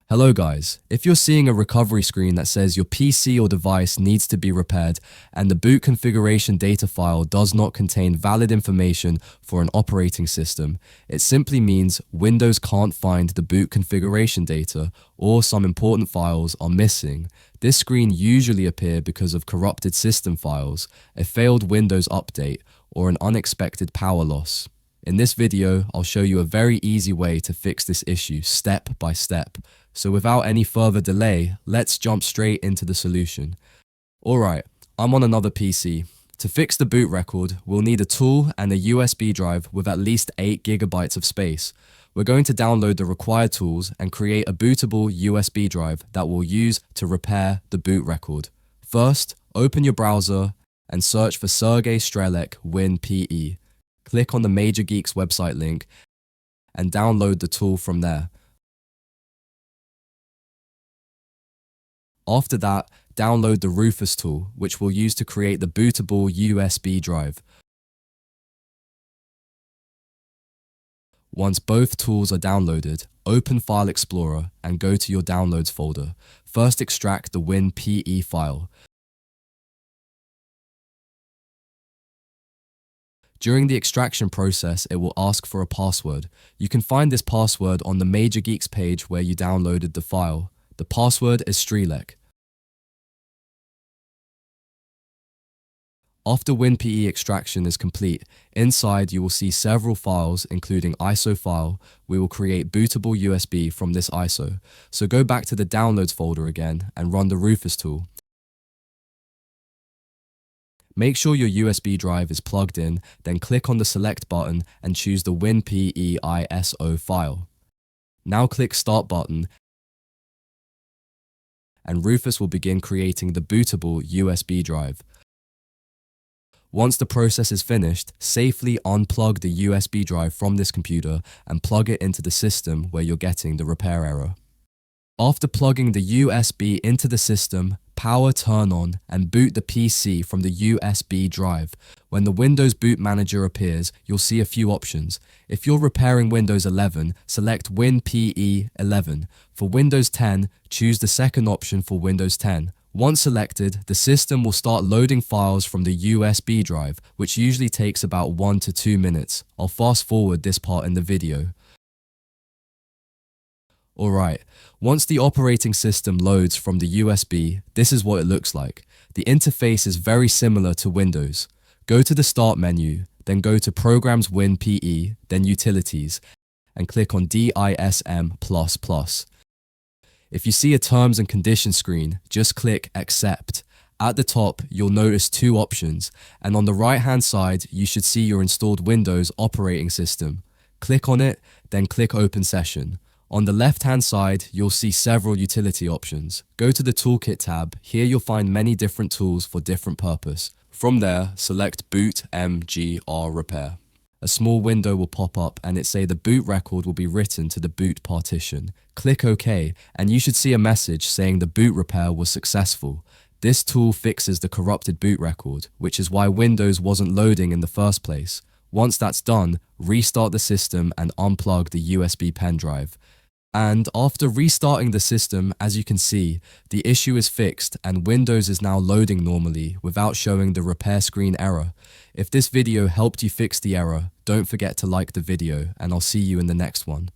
Hello guys, if you're seeing a recovery screen that says your PC or device needs to be repaired and the boot configuration data file does not contain valid information for an operating system, it simply means Windows can't find the boot configuration data or some important files are missing. This screen usually appears because of corrupted system files, a failed Windows update, or an unexpected power loss. In this video, I'll show you a very easy way to fix this issue step by step. So without any further delay, let's jump straight into the solution. Alright, I'm on another PC. To fix the boot record, we'll need a tool and a USB drive with at least 8 GB of space. We're going to download the required tools and create a bootable USB drive that we'll use to repair the boot record. First, open your browser and search for Sergei Strelec WinPE. Click on the Major Geeks website link and download the tool from there. After that, download the Rufus tool, which we'll use to create the bootable USB drive. Once both tools are downloaded, open File Explorer and go to your Downloads folder. First extract the WinPE file. During the extraction process, it will ask for a password. You can find this password on the Major Geeks page where you downloaded the file. The password is Strelec. After WinPE extraction is complete, inside you will see several files including ISO file. We will create bootable USB from this ISO. So go back to the Downloads folder again and run the Rufus tool. Make sure your USB drive is plugged in, then click on the Select button and choose the WinPE ISO file. Now click Start button and Rufus will begin creating the bootable USB drive. Once the process is finished, safely unplug the USB drive from this computer and plug it into the system where you're getting the repair error. After plugging the USB into the system, power turn on and boot the PC from the USB drive. When the Windows Boot Manager appears, you'll see a few options. If you're repairing Windows 11, select WinPE 11. For Windows 10, choose the second option for Windows 10. Once selected, the system will start loading files from the USB drive, which usually takes about 1 to 2 minutes. I'll fast forward this part in the video. Alright, once the operating system loads from the USB, this is what it looks like. The interface is very similar to Windows. Go to the Start menu, then go to Programs WinPE, then Utilities, and click on DISM++. If you see a Terms and Conditions screen, just click Accept. At the top, you'll notice two options, and on the right-hand side, you should see your installed Windows operating system. Click on it, then click Open Session. On the left-hand side, you'll see several utility options. Go to the Toolkit tab. Here you'll find many different tools for different purpose. From there, select Boot MGR Repair. A small window will pop up and it say the boot record will be written to the boot partition. Click OK and you should see a message saying the boot repair was successful. This tool fixes the corrupted boot record, which is why Windows wasn't loading in the first place. Once that's done, restart the system and unplug the USB pen drive. And after restarting the system, as you can see, the issue is fixed and Windows is now loading normally without showing the repair screen error. If this video helped you fix the error, don't forget to like the video and I'll see you in the next one.